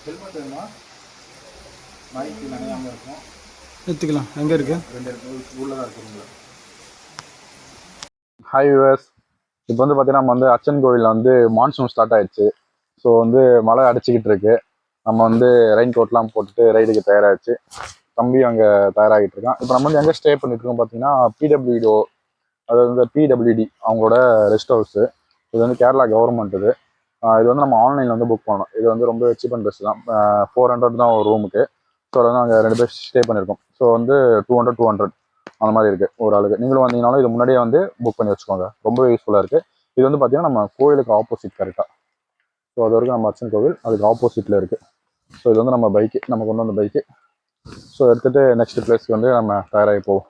Helmet வேணுமா? மைக்கு நனையாமல் இருக்கும். எடுத்துக்கலாம். எங்கே இருக்கு? 2 உள்ளதாக இருக்குங்களா? ஹாய் வியூவர்ஸ், இப்போ வந்து பார்த்தீங்கன்னா நம்ம வந்து அச்சன் கோவிலில் வந்து மான்சூன் ஸ்டார்ட் ஆயிடுச்சு. ஸோ வந்து மழை அடிச்சுக்கிட்டு இருக்கு. நம்ம வந்து ரெயின் கோட்லாம் போட்டுட்டு ரைடுக்கு தயாராகிடுச்சு. தம்பி அங்கே தயாராகிட்டு இருக்கான். இப்போ நம்ம வந்து எங்கே ஸ்டே பண்ணிட்டு இருக்கோம் பார்த்தீங்கன்னா பிடபிள்யூடோ, அதாவது வந்து பிடபிள்யூடி அவங்களோட ரெஸ்ட் ஹவுஸு. இது வந்து கேரளா கவர்மெண்ட் இது. இது வந்து நம்ம ஆன்லைனில் வந்து புக் பண்ணோம். இது வந்து ரொம்ப சீப் அண்ட் பெஸ்ட் தான். 400 தான் ஒரு ரூமுக்கு. ஸோ அதை வந்து நாங்கள் 2 பேர் ஸ்டே பண்ணியிருக்கோம். ஸோ வந்து 200 அந்த மாதிரி இருக்குது ஒரு ஆளுக்கு. நீங்களும் வந்தீங்கனாலும் இது முன்னாடியே வந்து புக் பண்ணி வச்சுக்கோங்க. ரொம்ப யூஸ்ஃபுல்லாக இருக்குது. இது வந்து பார்த்தீங்கன்னா நம்ம கோயிலுக்கு ஆப்போசிட் கரெக்டாக. ஸோ அது வரைக்கும் நம்ம அச்சன் கோவில் அதுக்கு ஆப்போசிட்டில் இருக்குது. ஸோ இது வந்து நம்ம பைக்கு, நம்ம கொண்டு வந்த பைக்கு. ஸோ எடுத்துகிட்டு நெக்ஸ்ட் பிளேஸ்க்கு வந்து நம்ம தயாராகி போவோம்.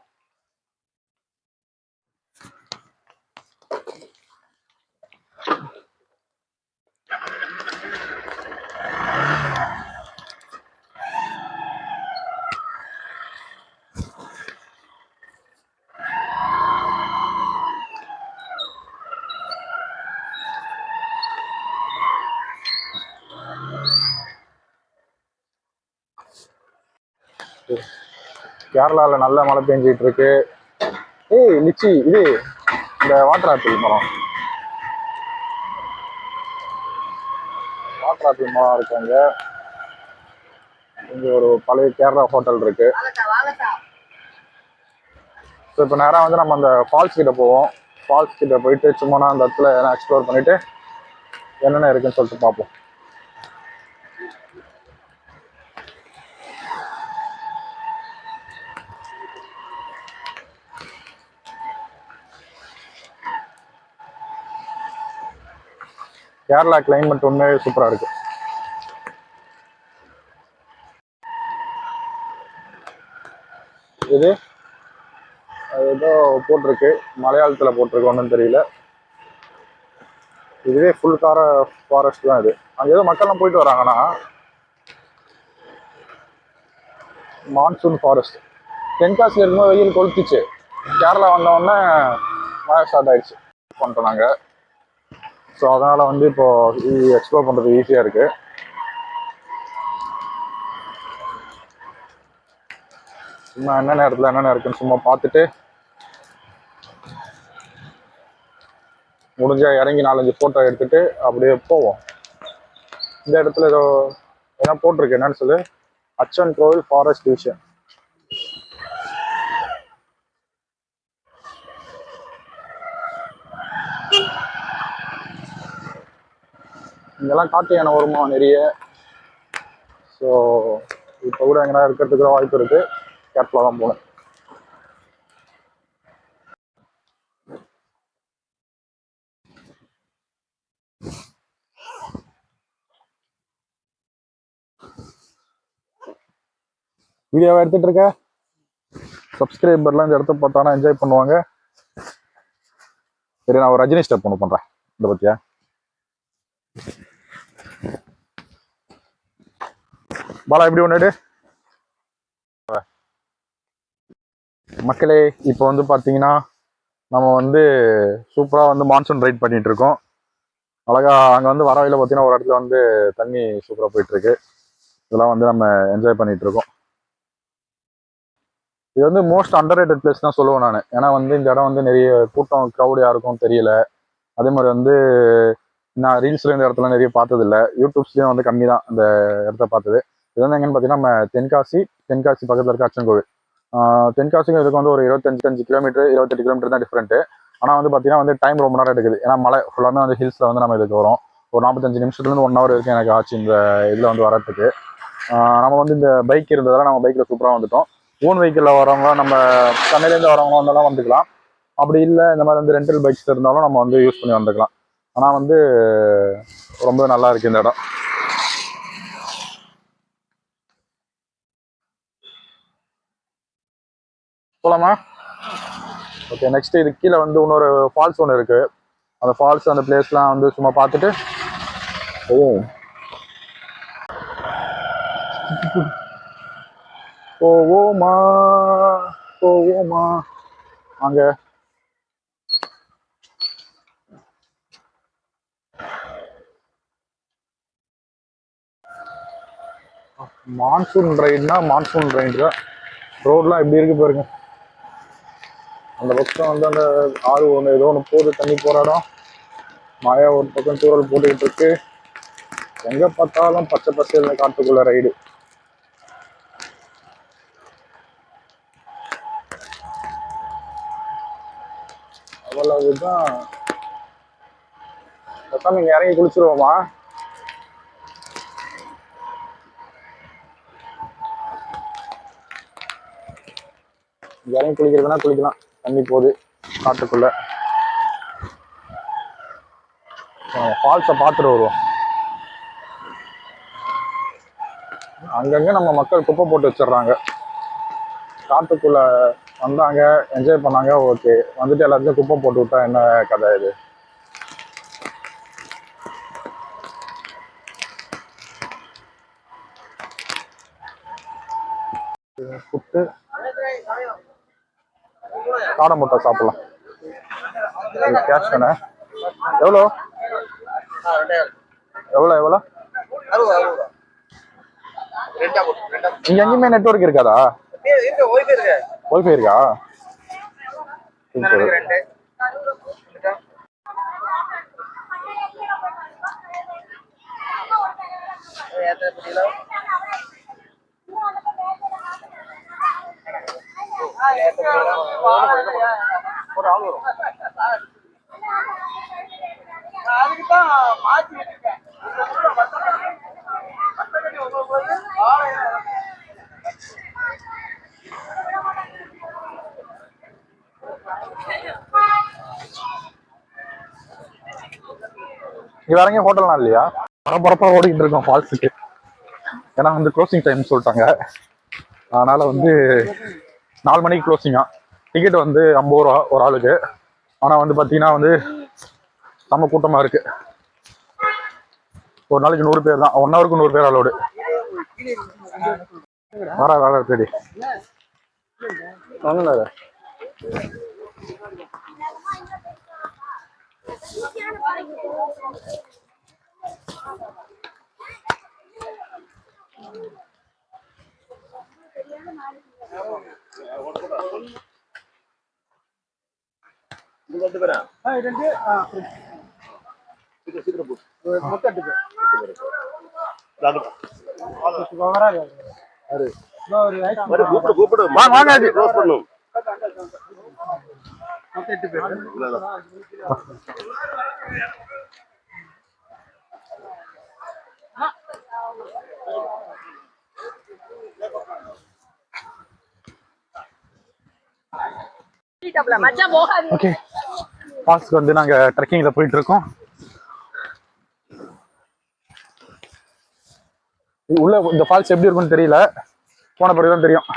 கேரளாவில் நல்ல மழை பெஞ்சிட்டு இருக்கு. ஏய் லிச்சி, இது இந்த வாட்டர் ஆப்பிள் மரம், வாட்டர் ஆப்பிள் மரம் இருக்காங்க. இங்கே ஒரு பழைய கேரளா ஹோட்டல் இருக்கு. ஸோ இப்போ நேராக வந்து நம்ம அந்த ஃபால்ஸ் கிட்ட போவோம். ஃபால்ஸ் கிட்ட போயிட்டு சும்மா அந்த இடத்துல எதனா எக்ஸ்ப்ளோர் பண்ணிட்டு என்னென்ன இருக்குன்னு சொல்லிட்டு பார்ப்போம். கேரளா கிளைமேட் உண்மையே சூப்பராக இருக்கு. இது ஏதோ போட்டிருக்கு, மலையாளத்தில் போட்டிருக்கு, ஒன்றும் தெரியல. இதுவே ஃபுல் ஃபாரஸ்ட் தான் இது. அங்கே ஏதோ மக்கள்லாம் போயிட்டு வராங்கன்னா மான்சூன் ஃபாரஸ்ட். தென்காசியில் இருக்கும்போது வெயில் கொளுத்துச்சு. கேரளா வந்தோடனே மழை ஸ்டார்ட் ஆயிடுச்சு பண்ணிட்டோம் நாங்கள். ஸோ அதனால் வந்து இப்போது எக்ஸ்ப்ளோர் பண்ணுறது ஈஸியாக இருக்குது. சும்மா என்னென்ன இடத்துல என்னென்ன இருக்குன்னு சும்மா பார்த்துட்டு முடிஞ்சா இறங்கி 4-5 ஃபோட்டோ எடுத்துட்டு அப்படியே போவோம். இந்த இடத்துல ஏதோ என்ன போட்டிருக்கு, என்னன்னு சொல்லு, அச்சன் கோவில் ஃபாரஸ்ட் டிவிஷன். இங்கெல்லாம் காட்டு யானை வருமா நிறைய. ஸோ இப்போ கூட எங்கன்னா இருக்கிறதுக்கு வாய்ப்பு இருக்கு. கேர்ஃபுல்லாக தான் போகணும். வீடியோவை எடுத்துட்டு இருக்க சப்ஸ்கிரைபர்லாம் இந்த இடத்த பார்த்தானா என்ஜாய் பண்ணுவாங்க. சரி, நான் ஒரு ரஜினி ஸ்டெப் ஒன்று பண்ணுறேன். இதை பற்றியா பாலா எப்படி ஒன்று மக்களே. இப்போ வந்து பார்த்தீங்கன்னா நம்ம வந்து சூப்பராக வந்து மான்சூன் ரைட் பண்ணிட்டு இருக்கோம். அழகா அங்கே வந்து வர வழியில் பார்த்தீங்கன்னா ஒரு இடத்துல வந்து தண்ணி சூப்பராக போயிட்டு இருக்கு. இதெல்லாம் வந்து நம்ம என்ஜாய் பண்ணிட்டு இருக்கோம். இது வந்து மோஸ்ட் அண்டர் ரேட்டட் பிளேஸ் தான் சொல்லுவேன் நான். ஏன்னா வந்து இந்த இடம் வந்து நிறைய கூட்டம் க்ரௌட் யாருக்கும் தெரியல. அதே மாதிரி வந்து நான் ரீல்ஸ்ல இந்த இடத்துல நிறைய பார்த்தது இல்லை. யூடியூப்ஸ்லேயும் வந்து கம்மி தான் இந்த இடத்த பார்த்தது. இது வந்து எங்கன்னு பார்த்தீங்கன்னா நம்ம தென்காசி பக்கத்தில் இருக்க அச்சன் கோவில். தென்காசிக்கு இதுக்கு வந்து ஒரு 25 கிலோமீட்டர் 28 கிலோமீட்டர் தான் டிஃப்ரெண்ட்டு. ஆனால் வந்து பார்த்தீங்கன்னா வந்து டைம் ரொம்ப நேரம் எடுக்குது. ஏன்னா மலை ஃபுல்லாமே வந்து ஹில்ஸில் வந்து நம்ம இதுக்கு வரோம். ஒரு 45 நிமிஷத்துலேருந்து 1 ஹவர் வரைக்கும் எனக்கு ஆச்சு இந்த இதில் வந்து வரத்துக்கு. நம்ம வந்து இந்த பைக் இருந்ததால் நம்ம பைக்கில் சூப்பராக வந்துட்டோம். ஓன் வெஹிக்கிளில் வரவங்க, நம்ம சென்னையிலேருந்து வரவங்க வந்தாலும் வந்துக்கலாம். அப்படி இல்லை இந்த மாதிரி வந்து ரெண்டல் பைக்ஸ் இருந்தாலும் நம்ம வந்து யூஸ் பண்ணி வந்துக்கலாம். ஆனால் வந்து ரொம்ப நல்லா இருக்கு இந்த இடம். போலாமா? ஓகே, நெக்ஸ்ட் இது கீழே வந்து இன்னொரு ஃபால்ஸ் ஒன்று இருக்கு. அந்த ஃபால்ஸ் அந்த பிளேஸ்லாம் வந்து சும்மா பார்த்துட்டு போவோமா போவோமா அங்க. மான்சூன் ரைடுனா மான்சூன் ரைடு தான். ரோட்லாம் எப்படி இருக்கு பாருங்க. அந்த பக்கம் வந்து அந்த ஆறு ஒன்று ஏதோ ஒன்று போகுது, தண்ணி போராடம். மழை ஒரு பக்கம் தூரல் போட்டுக்கிட்டு இருக்கு. எங்க பார்த்தாலும் பச்சை பசேல்னு காட்டுக்குள்ள ரைடு. அவ்வளவுதான். இங்க இறங்கி குளிச்சிருவோமா? இறங்கி குளிக்கிறதுனா குளிக்கலாம். தண்ணி போகுது காட்டுக்குள்ள. ஃபால்ஸை பார்த்துட்டு வருவோம். அங்கங்க நம்ம மக்கள் குப்பை போட்டு வச்சிடுறாங்க. காட்டுக்குள்ள வந்தாங்க, என்ஜாய் பண்ணாங்க, ஓகே. வந்துட்டு எல்லாத்தையும் குப்பை போட்டு விட்டா என்ன கதை இது? புட்டு காடை முட்டை சாப்பிடலாம். கேஷ் தானே? எவ்வளோ எவ்வளோ எவ்வளோ? இங்க எங்கேயுமே நெட்வொர்க் இருக்காதா? ஒய்ஃபை இருக்கா? அதுக்குதான் மாற்றி வச்சிருக்கேன். இங்க வேற எங்கேயும் ஹோட்டல்லாம் இல்லையா? பரபரப்பா ஓடிக்கிட்டு இருக்கோம் ஃபால்ஸுக்கு. ஏன்னா வந்து க்ளோசிங் டைம் சொல்லிட்டாங்க. அதனால வந்து 4 மணிக்கு க்ளோசிங்கா. டிக்கெட் வந்து 50 ரூபா ஒரு ஆளுக்கு. ஆனா வந்து பாத்தீங்கன்னா வந்து செம்ம கூட்டமா இருக்கு. ஒரு நாளைக்கு 100 பேர் தான். 1 ஹவருக்கு 100 பேர் அலோடு. வேற தேடி வாங்கல. ஓகே, ஃபால்ஸ்க்கு வந்து நாங்க ட்ரெக்கிங்ல போயிட்டு இருக்கோம். உள்ள இந்த ஃபால்ஸ் எப்படி இருக்கும்னு தெரியல, போன பிறகுதான் தெரியும்.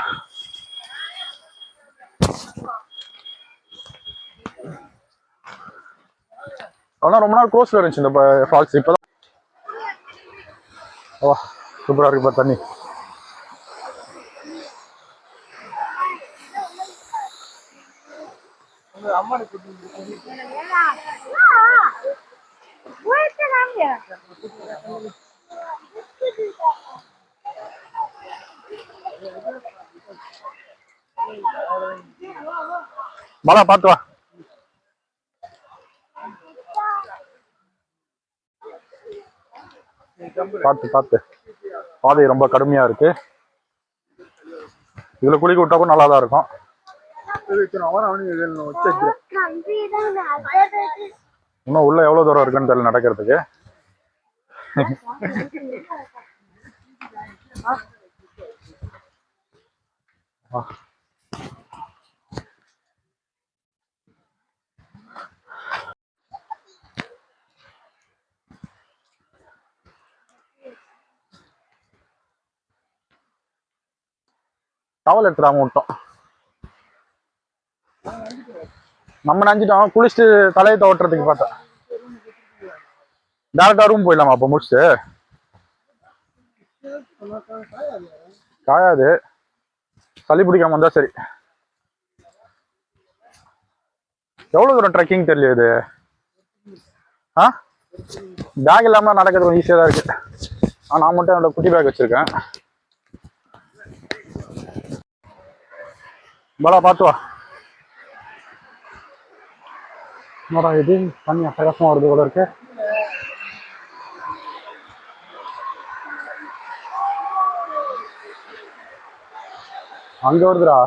ஆனா ரொம்ப நாள் க்ளோஸ்ல இருந்துச்சு இந்த ஃபால்ஸ். இப்பதான் சூப்பரா இருக்கு பாரு தண்ணி. மழை பார்த்து வா. பார்த்து பாதை ரொம்ப கடுமையா இருக்கு. இதுல குளிக்க விட்டா கூட நல்லா தான் இருக்கும். இன்னும் உள்ள எவ்வளவு தூரம் இருக்குன்னு தெரியல நடக்கிறதுக்கு. டவல் எடுத்துடாம விட்டோம். நம்ம நினைச்சிட்டோம் குளிச்சுட்டு தலையை துவட்டுறதுக்கு பார்த்தா டேரக்டா ரூம் போயிடலாமா? அப்ப முடிச்சுட்டு காயாது, சளி பிடிக்காம வந்தா சரி. எவ்வளவு தூரம் ட்ரெக்கிங் தெரியல இது. பேக் இல்லாம நடக்கிறது கொஞ்சம் ஈஸியா தான் இருக்கு. நான் மட்டும் என்னோட குட்டி பேக் வச்சிருக்கேன். பாலா பார்த்து வா. என்னடா இது தண்ணி அட்டகாசமாக வருது போல இருக்கு. அங்கே வருதுடா.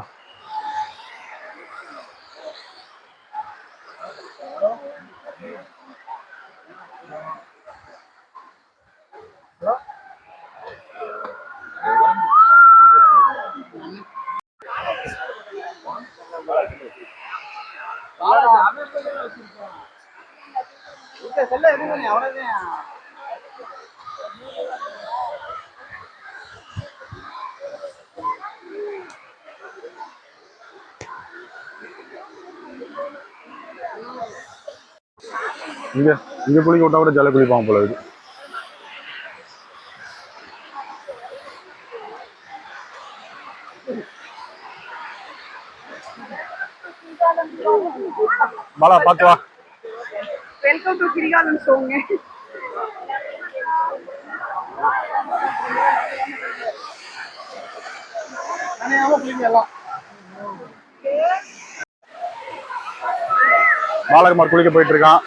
இங்கே இங்கே குளிக்க விட்டா கூட ஜல குளிப்பாங்க போல இருக்கு. பாலா பார்த்து வா. வெல்கம் டு கிரிகாலன் ஷோங்க. பாலகுமார் குளிக்க போயிட்டு இருக்கான்.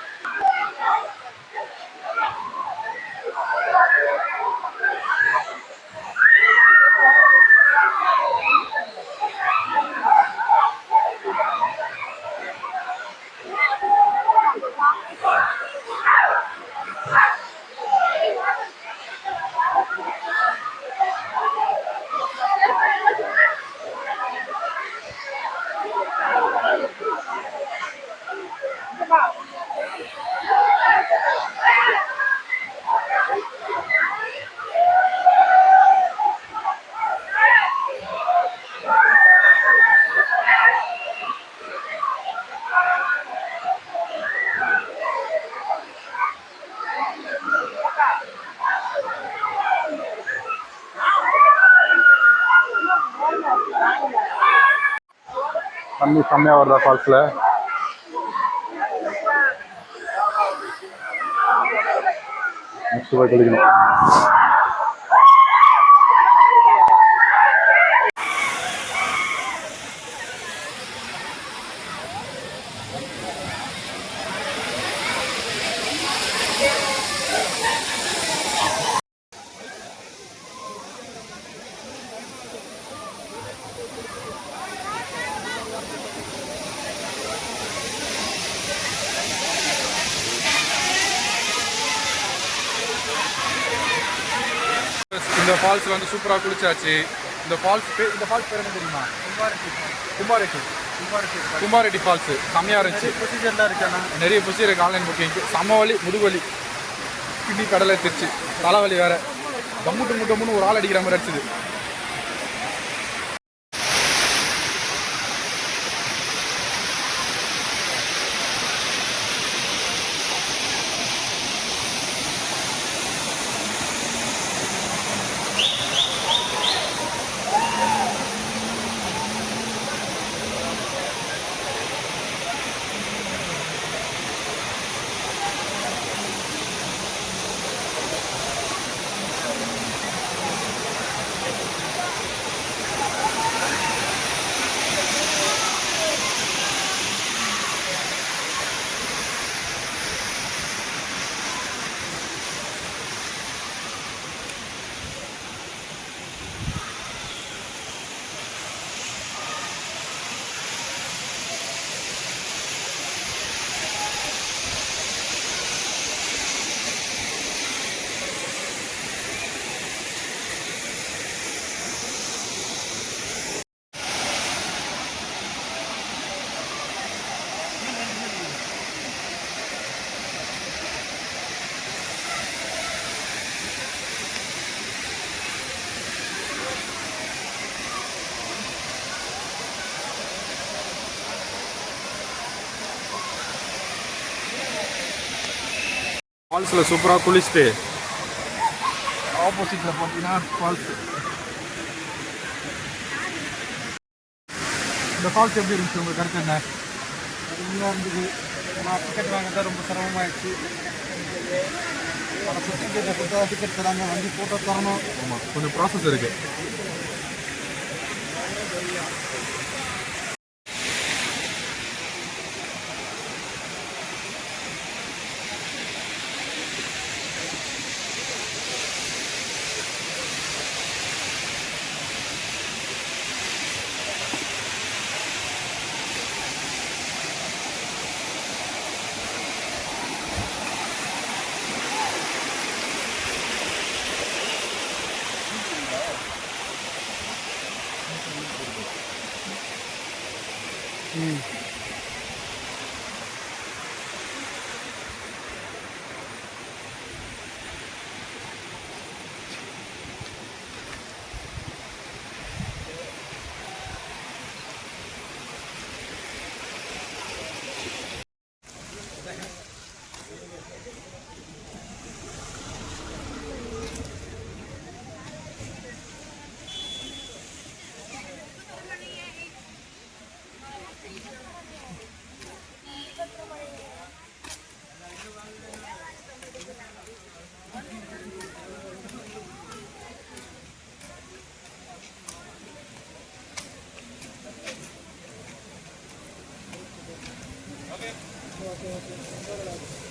தண்ணி செம்மையாக வருதா ஃபால்ஸில். நெக்ஸ்ட் போய் குளிக்கணும். இந்த ஃபால்ஸில் வந்து சூப்பராக குளிச்சாச்சு. இந்த ஃபால்ஸ் பேர் என்ன தெரியுமா? கும்பாரெட்டி ஃபால்ஸு செம்மையாக இருந்துச்சு. ப்ரொசீஜர்லாம் இருக்காண்ணா? நிறைய ப்ரொசீஜர் இருக்குது. Online booking. சமவலி முதுவலி கிண்டி கடலை திருச்சு தலைவலி வேறு கம்முட்டு ஒரு ஆள் அடிக்கிற மாதிரி அடிச்சுது. ஃபால்ஸில் சூப்பராக குளிச்சுட்டு ஆப்போசிட்டில் பார்த்தீங்கன்னா ஃபால்ஸு. இந்த ஃபால்ஸ் எப்படி இருந்துச்சு உங்கள் கருத்து என்ன? அருமையாக இருந்தது. நான் டிக்கெட் வாங்க தான் ரொம்ப சிரமமாகிடுச்சு. டிக்கெட்டை கொடுத்தா டிக்கெட் தராங்க, வண்டி ஃபோட்டோ தரணும். ஆமாம், கொஞ்சம் ப்ராசஸ் இருக்குது. Okay okay